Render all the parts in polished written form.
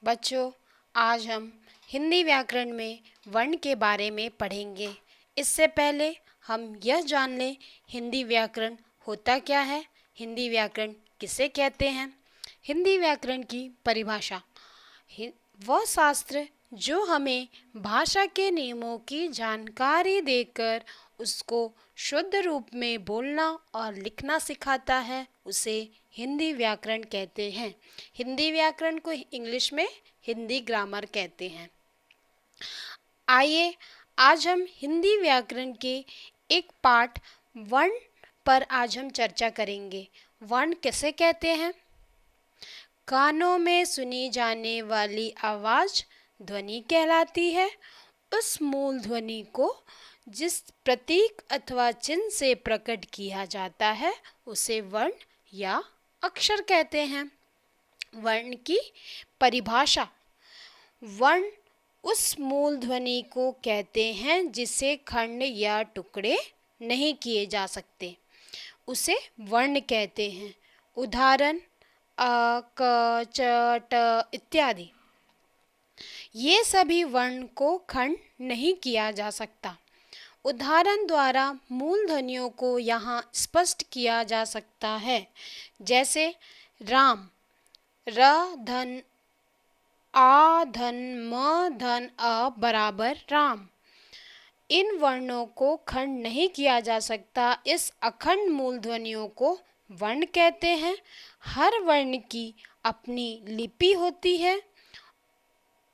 बच्चों, आज हम हिंदी व्याकरण में वर्ण के बारे में पढ़ेंगे। इससे पहले हम यह जान लें हिंदी व्याकरण होता क्या है, हिंदी व्याकरण किसे कहते हैं। हिंदी व्याकरण की परिभाषा वह शास्त्र जो हमें भाषा के नियमों की जानकारी देकर उसको शुद्ध रूप में बोलना और लिखना सिखाता है, उसे हिंदी व्याकरण कहते हैं। हिंदी व्याकरण को इंग्लिश में हिंदी ग्रामर कहते हैं। आइए आज हम हिंदी व्याकरण के एक पाठ वर्ण पर आज हम चर्चा करेंगे। वर्ण किसे कहते हैं? कानों में सुनी जाने वाली आवाज़ ध्वनि कहलाती है। उस मूल ध्वनि को जिस प्रतीक अथवा चिन्ह से प्रकट किया जाता है उसे वर्ण या अक्षर कहते हैं। वर्ण की परिभाषा: वर्ण उस मूल ध्वनि को कहते हैं जिसे खंड या टुकड़े नहीं किए जा सकते, उसे वर्ण कहते हैं। उदाहरण अ, क, च, ट इत्यादि। ये सभी वर्ण को खंड नहीं किया जा सकता। उदाहरण द्वारा मूल ध्वनियों को यहाँ स्पष्ट किया जा सकता है, जैसे राम, र धन आ धन म धन अ बराबर राम। इन वर्णों को खंड नहीं किया जा सकता। इस अखंड मूल ध्वनियों को वर्ण कहते हैं। हर वर्ण की अपनी लिपि होती है।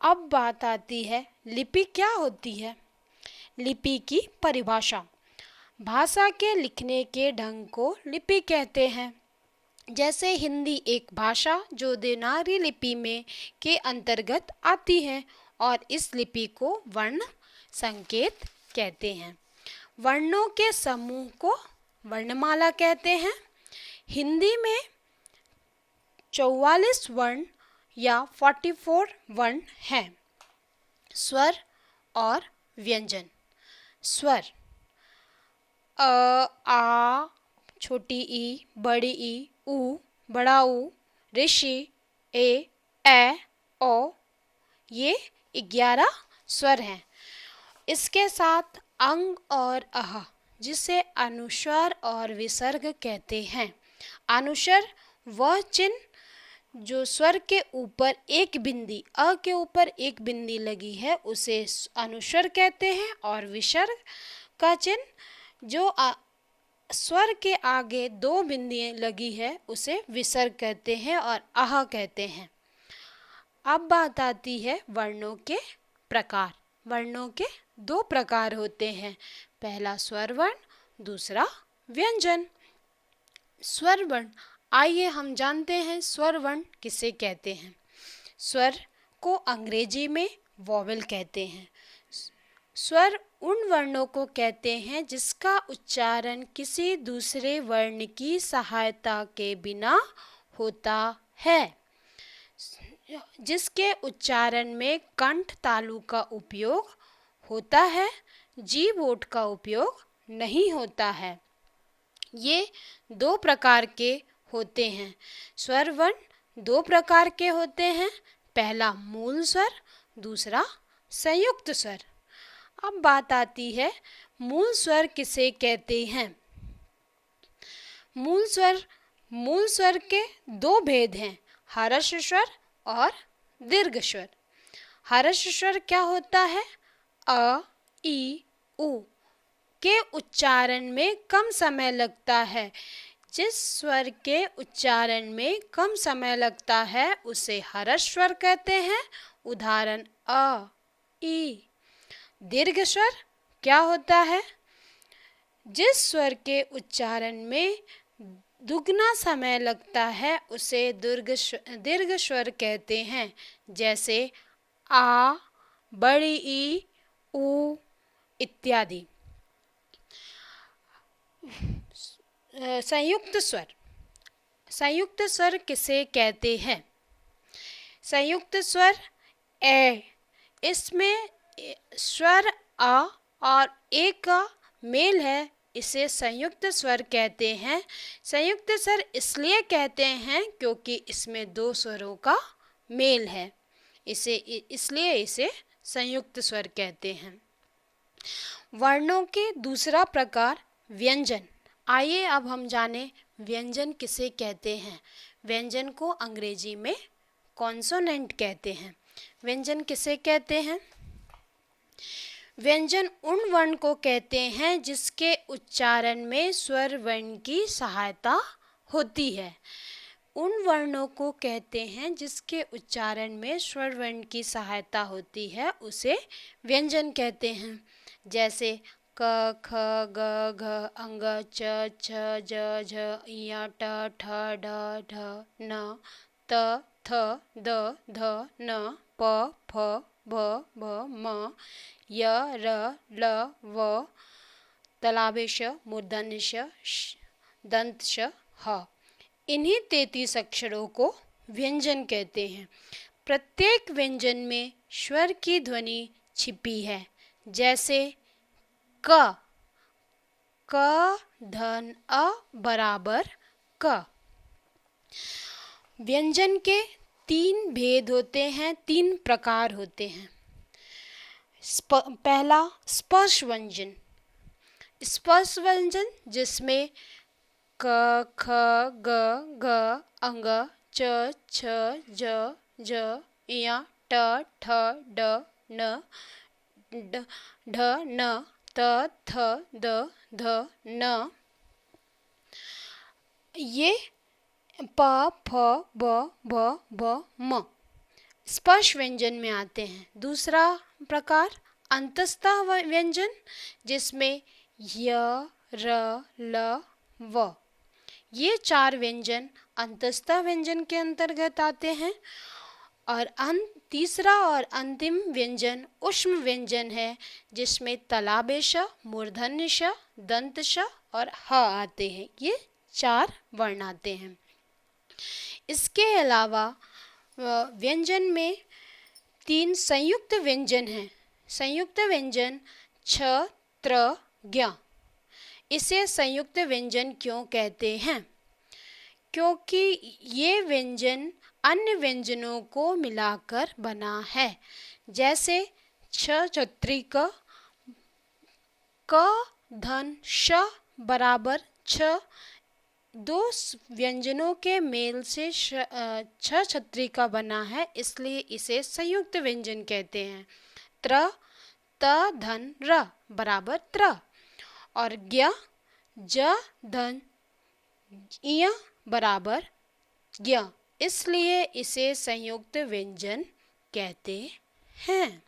अब बात आती है लिपि क्या होती है। लिपि की परिभाषा: भाषा के लिखने के ढंग को लिपि कहते हैं। जैसे हिंदी एक भाषा जो देवनागरी लिपि में के अंतर्गत आती है और इस लिपि को वर्ण संकेत कहते हैं। वर्णों के समूह को वर्णमाला कहते हैं। हिंदी में 44 वर्ण या 44 वर्ण हैं। स्वर और व्यंजन: स्वर अ, आ, छोटी ई, बड़ी ई, उ, बड़ा उ, ऋषि, ए, ओ, ये 11 स्वर हैं। इसके साथ अंग और अह, जिसे अनुस्वर और विसर्ग कहते हैं। अनुस्वर वह चिन्ह जो स्वर के ऊपर एक बिंदी, अ के ऊपर एक बिंदी लगी है उसे अनुस्वर कहते हैं, और विसर्ग का चिन्ह जो स्वर के आगे 2 बिंदियां लगी है उसे विसर्ग कहते हैं और आह कहते हैं। अब बात आती है वर्णों के प्रकार। वर्णों के 2 प्रकार होते हैं, पहला स्वर वर्ण, दूसरा व्यंजन। स्वर वर्ण, आइए हम जानते हैं स्वर वर्ण किसे कहते हैं। स्वर को अंग्रेजी में वॉवेल कहते हैं। स्वर उन वर्णों को कहते हैं जिसका उच्चारण किसी दूसरे वर्ण की सहायता के बिना होता है, जिसके उच्चारण में कंठ तालु का उपयोग होता है, जीभ ओठ का उपयोग नहीं होता है। ये 2 प्रकार के होते हैं। स्वर वर्ण 2 प्रकार के होते हैं, पहला मूल स्वर, दूसरा संयुक्त स्वर। अब बात आती है मूल स्वर किसे कहते हैं। मूल स्वर के 2 भेद हैं, हर्ष स्वर और दीर्घ स्वर। हर्ष स्वर क्या होता है? अ, ई, उ के उच्चारण में कम समय लगता है। जिस स्वर के उच्चारण में कम समय लगता है उसे हर्ष स्वर कहते हैं। उदाहरण अ, ई। दीर्घ स्वर क्या होता है? जिस स्वर के उच्चारण में दुगना समय लगता है उसे दीर्घ स्वर कहते हैं, जैसे आ, बड़ी ई, उ इत्यादि। संयुक्त स्वर, संयुक्त स्वर किसे कहते हैं? संयुक्त स्वर ए, इसमें स्वर आ और ए का मेल है, इसे संयुक्त स्वर कहते हैं। संयुक्त स्वर इसलिए कहते हैं क्योंकि इसमें 2 स्वरों का मेल है। इसलिए इसे संयुक्त स्वर कहते हैं। वर्णों के दूसरा प्रकार व्यंजन। आइए अब हम जानें व्यंजन किसे कहते हैं। व्यंजन को अंग्रेजी में कॉन्सोनेंट कहते हैं। व्यंजन किसे कहते हैं? व्यंजन उन वर्ण को कहते हैं जिसके उच्चारण में स्वर वर्ण की सहायता होती है। उन वर्णों को कहते हैं जिसके उच्चारण में स्वर वर्ण की सहायता होती है, उसे व्यंजन कहते हैं। जैसे क, ख, ग, घ, अंग, च, छ, ज, झ, ञ, ट, ठ, ड, ढ, न, त, थ, द, ध, न, प, फ, भ, भ, म, य, र, ल, व, तलाभे श, मूर्धन्य श, दंत श, ह। इन्हीं 33 अक्षरों को व्यंजन कहते हैं। प्रत्येक व्यंजन में स्वर की ध्वनि छिपी है। जैसे क, क धन अ बराबर क। व्यंजन के 3 भेद होते हैं, 3 प्रकार होते हैं। पहला स्पर्श व्यंजन। स्पर्श व्यंजन जिसमें क, ख, ग, घ, अंग, च, छ, ज, झ, ञ, ट, ठ, ड, न, ढ, न, त, थ, द, ध, न, ये प, फ, ब, भ, भ, म स्पर्श व्यंजन में आते हैं। दूसरा प्रकार अंतस्थ व्यंजन जिसमें य, र, ल, व। ये 4 व्यंजन अंतस्थ व्यंजन के अंतर्गत आते हैं। और तीसरा और अंतिम व्यंजन ऊष्म व्यंजन है जिसमें तलाभे श, मूर्धन्य श, दंत श और ह आते हैं। ये 4 वर्ण आते हैं। इसके अलावा व्यंजन में 3 संयुक्त व्यंजन हैं। संयुक्त व्यंजन छ, त्र, ज्ञ। इसे संयुक्त व्यंजन क्यों कहते हैं? क्योंकि ये व्यंजन अन्य व्यंजनों को मिलाकर बना है। जैसे छ छत्री क धन श बराबर छ। 2 व्यंजनों के मेल से छ छत्री का बना है, इसलिए इसे संयुक्त व्यंजन कहते हैं। त्र, त धन र बराबर त्र और ज्ञ, ज धन ञ बराबर ज्ञ, इसलिए इसे संयुक्त व्यंजन कहते हैं।